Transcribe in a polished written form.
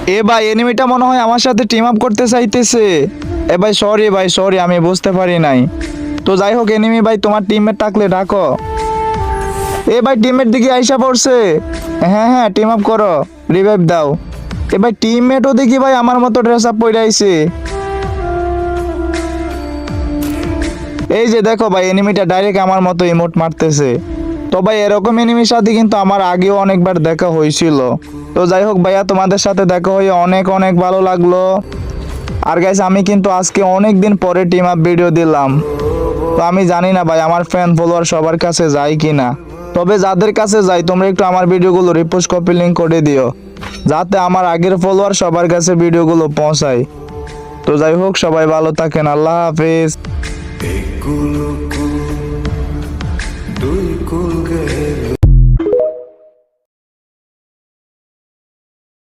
এ ভাই এনিমিটা মনে হয় আমার সাথে টিম আপ করতে চাইতেছে। এ ভাই সরি আমি বুঝতে পারি নাই। তো যাই হোক এনিমি ভাই তোমার টিমমেট থাকলে ডাকো। এ ভাই টিমমেট দিকে আইসা পড়ছে। হ্যাঁ হ্যাঁ টিম আপ করো, রিভাইভ দাও। এ ভাই টিমমেটও দেখি ভাই আমার মতো ড্রেস আপ পরে আইছে। এই যে দেখো ভাই এনিমিটা ডাইরেক্ট আমার মতো ইমোট মারতেছে। তো ভাই এরকম এনিমির সাথে কিন্তু আমার আগেও অনেকবার দেখা হয়েছিল। তো যাই হোক ভাইয়া তোমাদের সাথে দেখা হয়ে অনেক অনেক ভালো লাগলো। আর গাইস আমি কিন্তু আজকে অনেক দিন পরে টিম আপ ভিডিও দিলাম। তো আমি জানি না ভাই আমার ফ্যান ফলোয়ার সবার কাছে যায় কিনা। তবে যাদের কাছে যায় তোমরা একটু আমার ভিডিওগুলো রিপোস্ট কপি লিঙ্ক করে দিও, যাতে আমার আগের ফলোয়ার সবার কাছে ভিডিওগুলো পৌঁছায়। তো যাই হোক সবাই ভালো থাকেন, আল্লাহ হাফেজ।